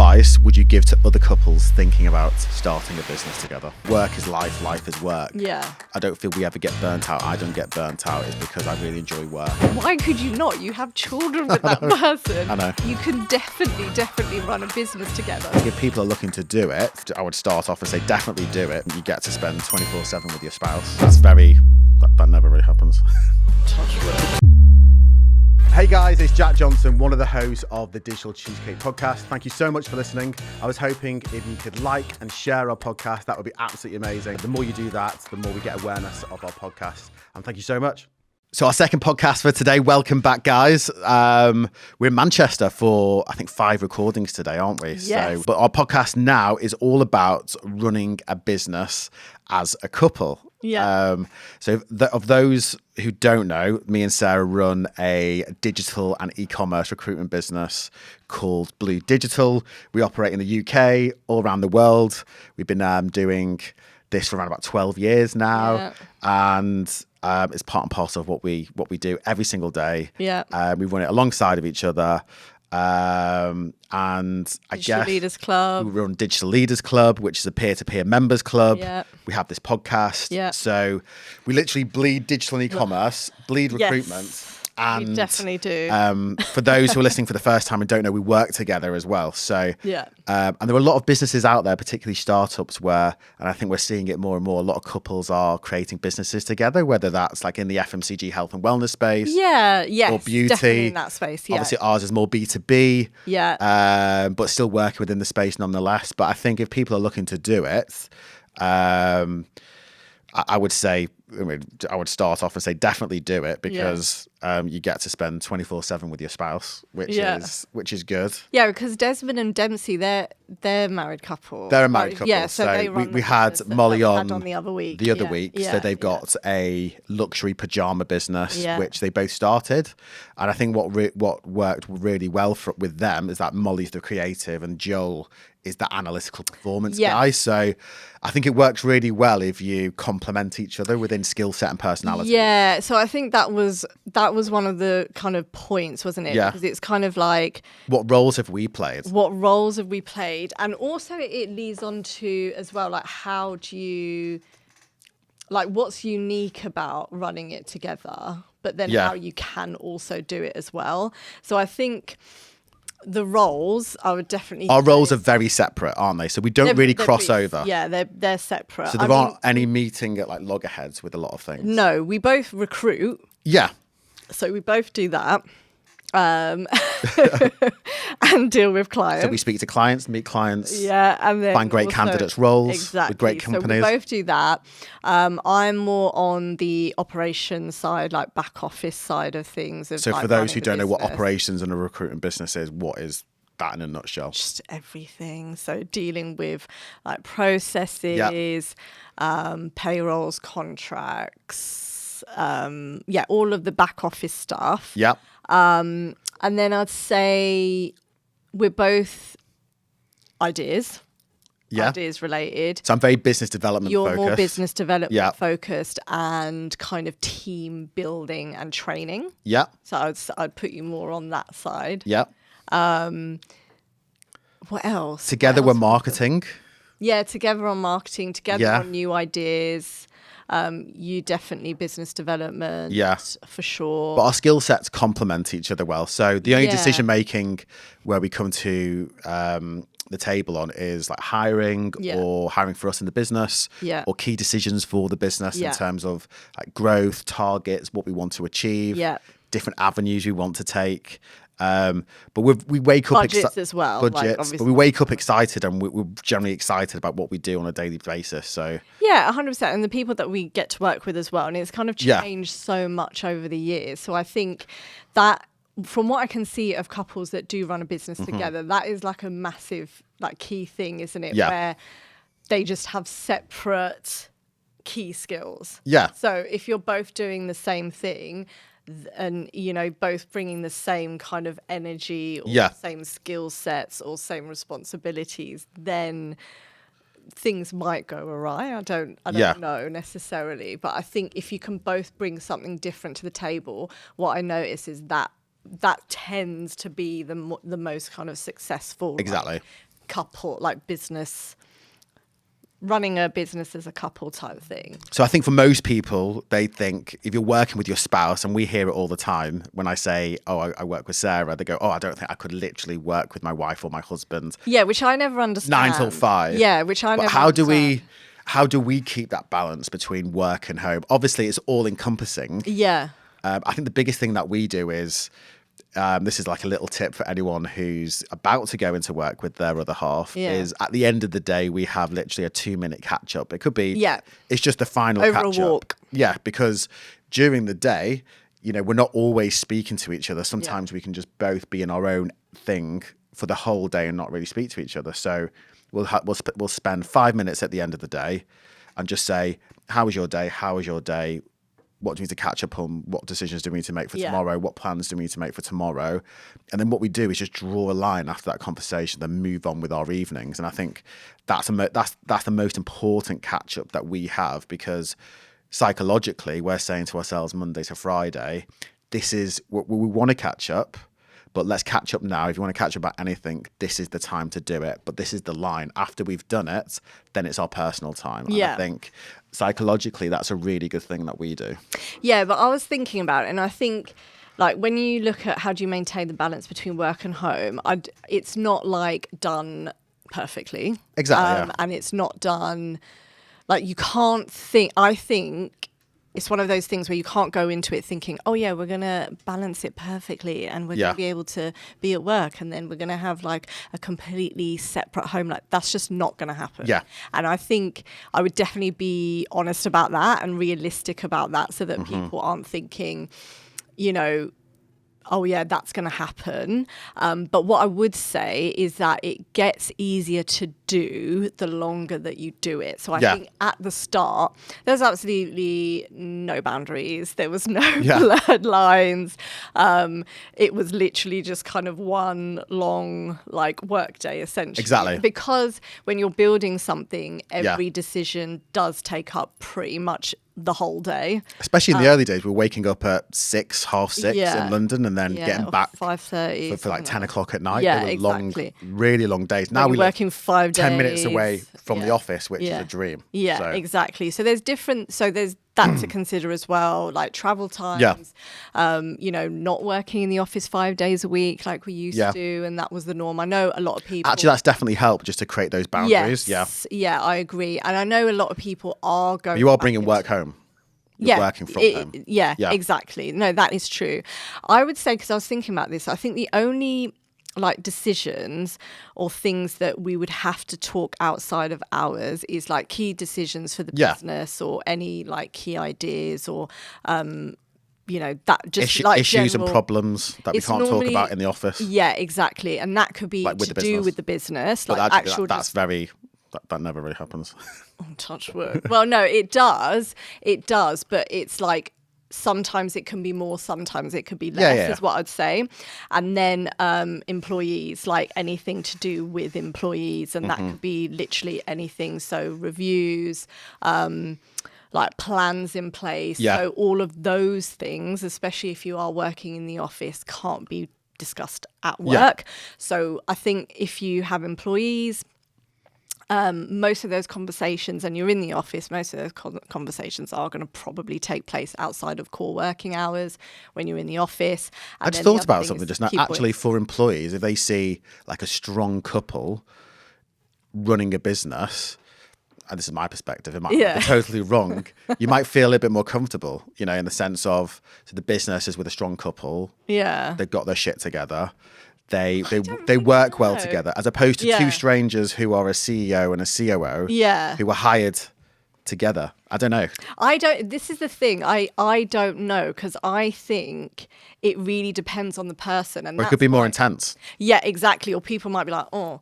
advice would you give to other couples thinking about starting a business together? Work is life, life is work. Yeah. I don't feel we ever get burnt out. I don't get burnt out. It's because I really enjoy work. Why could you not? You have children with that person. I know. You can definitely run a business together. If people are looking to do it, I would start off and say definitely do it. You get to spend 24/7 with your spouse. That never really happens. Touch wood. Hey guys, it's Jack Johnson, one of the hosts of the Digital Cheesecake podcast. Thank you so much for listening. I was hoping if you could like and share our podcast, that would be absolutely amazing. The more you do that, the more we get awareness of our podcast. And thank you so much. So our second podcast for today, welcome back guys. We're in Manchester for, I think, 5 recordings today, aren't we? Yes. But our podcast now is all about running a business as a couple. Yeah. Of those who don't know, me and Sarah run a digital and e-commerce recruitment business called Blu Digital. We operate in the UK, all around the world. We've been doing this for around about 12 years now, and it's part and parcel of what we do every single day. Yeah. We run it alongside of each other. And I Digital guess Leaders Club. we run Digital Leaders Club, which is a peer-to-peer members club. Yeah. We have this podcast. Yeah. So we literally bleed digital and e-commerce, bleed recruitment. Yes, And we definitely do. For those who are listening for the first time and don't know, we work together as well. So Yeah. and there are a lot of businesses out there, particularly startups, where, and I think we're seeing it more and more, a lot of couples are creating businesses together, whether that's like in the FMCG health and wellness space. Yeah, yes, or beauty. definitely in that space. Yeah. Obviously, ours is more B2B. Yeah. But still working within the space nonetheless. But I think if people are looking to do it, I would say, I would start off and say definitely do it, because you get to spend 24/7 with your spouse, which is good. Yeah, because Desmond and Dempsey, they're a married couple. They're a married couple. Yeah, so they run we had business Molly that we on had the other week. So they've got a luxury pajama business, which they both started. And I think what worked really well with them is that Molly's the creative and Joel is the analytical performance guy. So I think it works really well if you complement each other within skill set and personality. Yeah, so I think that was one of the kind of points, wasn't it? Yeah. Because it's kind of like, What roles have we played? what roles have we played? And also it leads on to as well, like, how do you, like, what's unique about running it together, but then how you can also do it as well. So I think the roles, I would definitely Our say, roles are very separate, aren't they? So we don't really cross over. Yeah, they're separate. So there aren't any meeting at like loggerheads with a lot of things. No, we both recruit. Yeah. So we both do that. And deal with clients. So we speak to clients, meet clients. Yeah, and then find great also, candidates roles exactly, with great companies. So we both do that. I'm more on the operations side, like back office side of things. So like for those who running the don't know what business. operations and a recruitment business is, what is that in a nutshell? Just everything. So dealing with like processes, payrolls, contracts, all of the back office stuff. Yeah. And then I'd say we're both ideas related. So I'm very business development You're focused. more business development focused and kind of team building and training. Yeah. So I'd put you more on that side. Yeah. What else? Together we're marketing. Yeah, together on marketing, together Yeah. on new ideas. You definitely business development, for sure. But our skill sets complement each other well. So the only decision making where we come to the table on is like hiring or hiring for us in the business or key decisions for the business in terms of like growth, targets, what we want to achieve, different avenues we want to take. But we wake up budgets as well. Budgets, but we wake up excited, and we're generally excited about what we do on a daily basis. So 100%, and the people that we get to work with as well, and it's kind of changed so much over the years. So I think that from what I can see of couples that do run a business together, that is like a massive like key thing, isn't it? Where they just have separate key skills. Yeah. So if you're both doing the same thing, and both bringing the same kind of energy or same skill sets or same responsibilities, then things might go awry. I don't know necessarily, but I think if you can both bring something different to the table, what I notice is that tends to be the most kind of successful exactly couple, like business, running a business as a couple type thing. So I think for most people, they think if you're working with your spouse, and we hear it all the time when I say, oh, I work with Sarah, they go, oh, I don't think I could literally work with my wife or my husband. Yeah, which I never understand. 9 till 5. Yeah, which I never understand. How do we keep that balance between work and home? Obviously, it's all encompassing. Yeah. I think the biggest thing that we do is, this is like a little tip for anyone who's about to go into work with their other half, is at the end of the day, we have literally a 2-minute catch up. It could be, it's just the final over catch a up. walk. Yeah, because during the day, we're not always speaking to each other. Sometimes we can just both be in our own thing for the whole day and not really speak to each other. So we'll spend 5 minutes at the end of the day and just say, how was your day? How was your day? What do we need to catch up on? What decisions do we need to make for tomorrow? What plans do we need to make for tomorrow? And then what we do is just draw a line after that conversation, then move on with our evenings. And I think that's the most important catch up that we have, because psychologically we're saying to ourselves Monday to Friday, this is what we want to catch up. But let's catch up now. If you want to catch up about anything, this is the time to do it. But this is the line. After we've done it, then it's our personal time. And I think psychologically, that's a really good thing that we do. Yeah, but I was thinking about it, and I think, like, when you look at how do you maintain the balance between work and home, it's not like done perfectly. Exactly. And it's not done, like, you can't think, I think, it's one of those things where you can't go into it thinking, oh yeah, we're going to balance it perfectly and we're going to be able to be at work and then we're going to have like a completely separate home. Like, that's just not going to happen. Yeah. And I think I would definitely be honest about that and realistic about that, so that people aren't thinking, oh yeah, that's going to happen. But what I would say is that it gets easier to do the longer that you do it. So I think at the start, there's absolutely no boundaries. There was no blurred lines. It was literally just kind of one long work day, essentially. Exactly. Because when you're building something, every decision does take up pretty much the whole day. Especially in the early days, we're waking up at 6, half 6 in London, and then getting back 5:30 for 10 o'clock at night. Yeah, they were exactly. really long days. Now we're working 5 days. 10 minutes away from the office, which is a dream. Yeah, exactly. So there's that to consider as well, like travel times, not working in the office 5 days a week like we used to, and that was the norm. I know a lot of people... Actually, that's definitely helped just to create those boundaries. Yeah, I agree. And I know a lot of people are going... You are bringing work home. You're working from home. Yeah, exactly. No, that is true. I would say, because I was thinking about this, I think the only decisions or things that we would have to talk outside of hours is key decisions for the business, or any key ideas, or that just issues general, and problems that we can't talk about in the office. Yeah, exactly. And that could be to do with the business. But actually, that never really happens. Oh, touch wood. Well, no, it does, but it's sometimes it can be more, sometimes it could be less, is what I'd say. And then employees, anything to do with employees, and that could be literally anything. So reviews, plans in place. So all of those things, especially if you are working in the office, can't be discussed at work. So I think if you have employees, most of those conversations, and you're in the office, most of those conversations are going to probably take place outside of core working hours when you're in the office. And I just thought about something just now. Actually, for employees, if they see a strong couple running a business, and this is my perspective, it might be totally wrong, you might feel a little bit more comfortable, in the sense of, so the business is with a strong couple. Yeah. They've got their shit together. They work well together, as opposed to two strangers who are a CEO and a COO who were hired together. I don't know. This is the thing. I don't know, because I think it really depends on the person. And or it could be more intense. Yeah, exactly. Or people might be like, oh,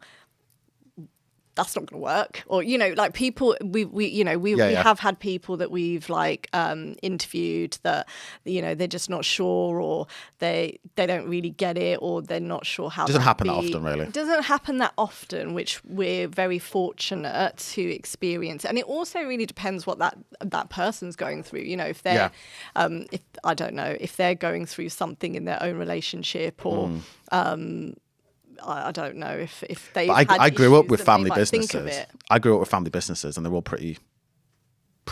that's not going to work. Or, people, we have had people that we've interviewed that, they're just not sure, or they don't really get it, or they're not sure how. It doesn't happen that often, really. It doesn't happen that often, which we're very fortunate to experience. And it also really depends what that person's going through. If they're, if I don't know, if they're going through something in their own relationship, or I don't know if they. I grew up with family businesses. businesses. I grew up with family businesses, and they're all pretty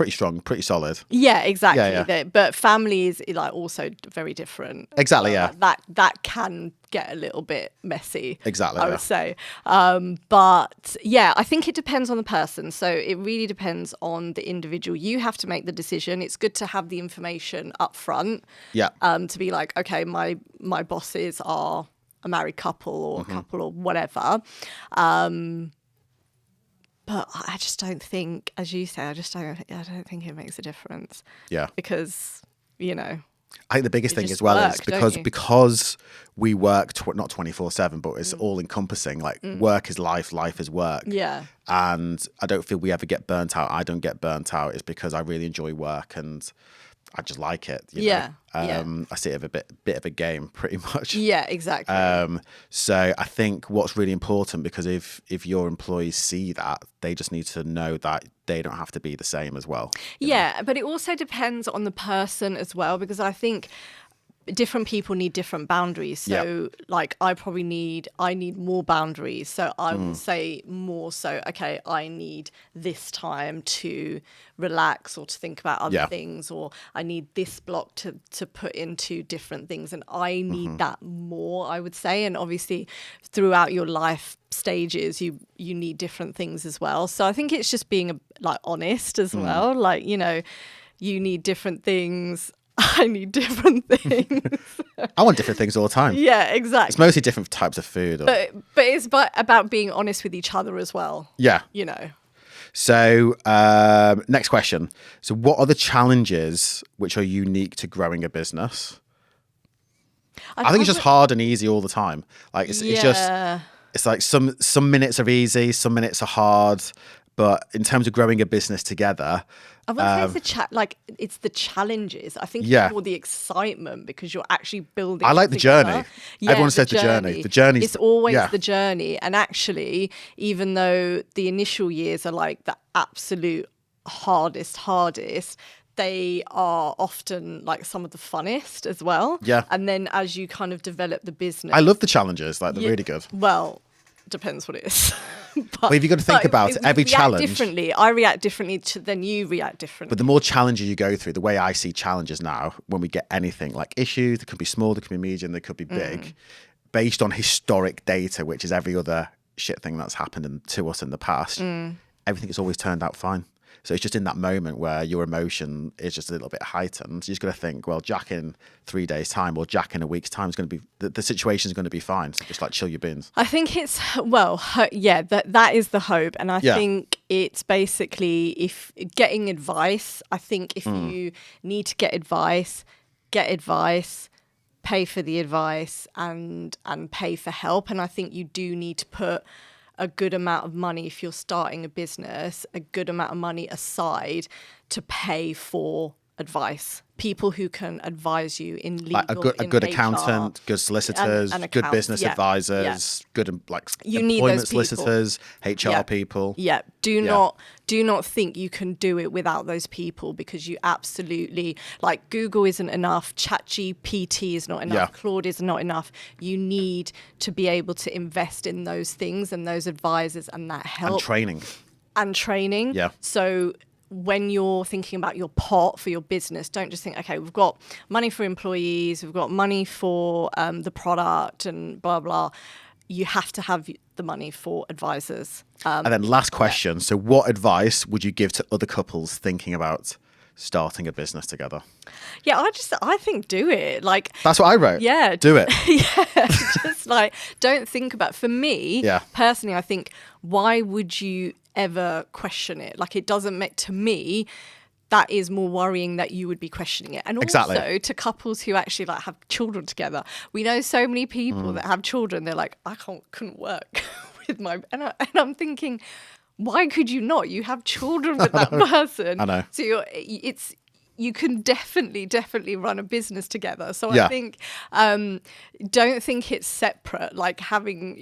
strong, pretty solid. Yeah, exactly. Yeah. But family is like also very different. Exactly. Yeah. Like that can get a little bit messy. Exactly. I would say. But yeah, I think it depends on the person. So it really depends on the individual. You have to make the decision. It's good to have the information up front. Yeah. To be like, okay, my bosses are a married couple or a couple or whatever. But I just don't think, as you say, I don't think it makes a difference. Yeah. Because, I think the biggest thing as well work, is because we work not 24/7, but it's all encompassing. Like work is life is work. Yeah. And I don't feel we ever get burnt out. I don't get burnt out. It's because I really enjoy work and I just like it. You know? I see it as a bit of a game, pretty much. Yeah, exactly. So I think what's really important, because if your employees see that, they just need to know that they don't have to be the same as well. Yeah, but it also depends on the person as well, because I think different people need different boundaries. So like I need more boundaries. So I would say more so, okay, I need this time to relax or to think about other things, or I need this block to put into different things, and I need that more, I would say. And obviously throughout your life stages you need different things as well. So I think it's just being like honest as well. Like, you need different things. I need different things. I want different things all the time. Yeah, exactly. It's mostly different types of food. But it's about being honest with each other as well. Yeah. So next question. So what are the challenges which are unique to growing a business? I think it's just hard and easy all the time. Like it's like some minutes are easy, some minutes are hard. But in terms of growing a business together, I wouldn't say it's the challenges. I think it's more the excitement, because you're actually building. I like the journey. Everyone says the journey. The journey. It's always the journey. And actually, even though the initial years are like the absolute hardest, they are often like some of the funnest as well. Yeah. And then as you kind of develop the business, I love the challenges. Like they're really good. Well, depends what it is. But if you've got to think about it, every challenge. Differently. I react differently than you react differently. But the more challenges you go through, the way I see challenges now, when we get anything like issues, they could be small, they could be medium, they could be big, based on historic data, which is every other shit thing that's happened to us in the past, everything has always turned out fine. So it's just in that moment where your emotion is just a little bit heightened. You just got to think, well, Jack in 3 days' time or Jack in a week's time is going to be, the situation is going to be fine. So just like chill your beans. I think it's, that is the hope. And I think it's basically if getting advice, I think if you need to get advice, pay for the advice and pay for help. And I think you do need to put a good amount of money, if you're starting a business, a good amount of money aside to pay for advice. People who can advise you in legal, like a good accountant, good solicitors, good business advisors, good you employment need those solicitors, HR people. Yeah. Do not think you can do it without those people, because you absolutely, like, Google isn't enough, ChatGPT is not enough, Claude is not enough. You need to be able to invest in those things and those advisors and that help. And training. Yeah. So when you're thinking about your pot for your business, don't just think, okay, we've got money for employees, we've got money for the product and blah, blah. You have to have the money for advisors. And then last question. So what advice would you give to other couples thinking about starting a business together? Yeah, I think do it. Like, that's what I wrote. Yeah. Do it. Just like, don't think about, for me, personally, I think, why would you ever question it? Like, it doesn't make, to me, that is more worrying that you would be questioning it. And also to couples who actually like have children together, we know so many people that have children, they're like, I couldn't work with my, and I'm thinking, why could you not? You have children with that person. I know. So you can definitely run a business together. So I think, don't think it's separate, like having,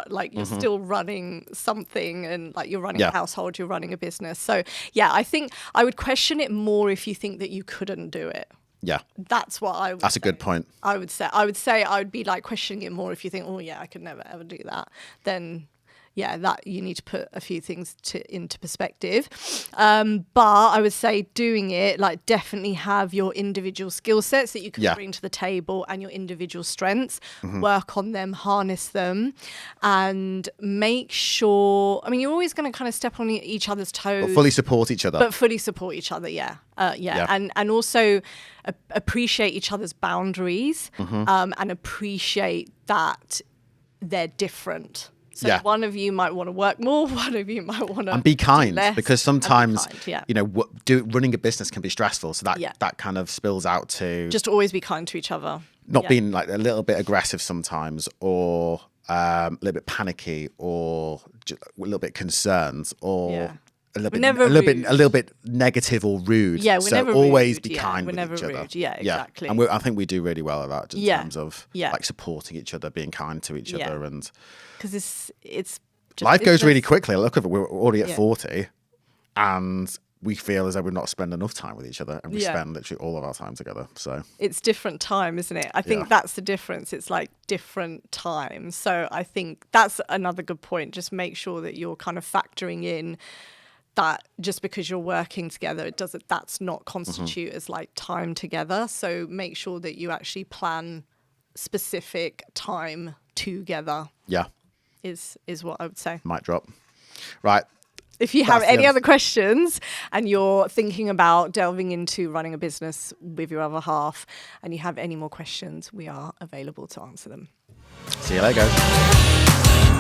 like you're still running something, and like you're running a household, you're running a business. So yeah, I think I would question it more if you think that you couldn't do it. Yeah. That's what I would That's a good point. I would say I would be like questioning it more if you think, oh yeah, I could never ever do that. Then yeah, that you need to put a few things into perspective. But I would say doing it, like definitely have your individual skill sets that you can bring to the table and your individual strengths, work on them, harness them, and make sure, I mean, you're always going to kind of step on each other's toes. But fully support each other. Yeah. And also appreciate each other's boundaries and appreciate that they're different. So one of you might want to work more, one of you might want to and be kind, less, because sometimes you know running a business can be stressful. So that kind of spills out to just always be kind to each other, not being like a little bit aggressive sometimes, or a little bit panicky, or just a little bit concerned, or a little bit negative or rude. Yeah, we're so never always rude. be kind we're with never each rude. other. Yeah, exactly. And I think we do really well at that in terms of like supporting each other, being kind to each other, and because it's just, life goes really quickly. Look at it, we're already at 40, and we feel as though we're not spending enough time with each other, and we spend literally all of our time together. So it's different time, isn't it? I think that's the difference. It's like different times. So I think that's another good point. Just make sure that you're kind of factoring in that just because you're working together, that's not constitute as like time together. So make sure that you actually plan specific time together. Yeah. Is what I would say. Mic drop. Right. If you have any other questions and you're thinking about delving into running a business with your other half and you have any more questions, we are available to answer them. See you later, guys.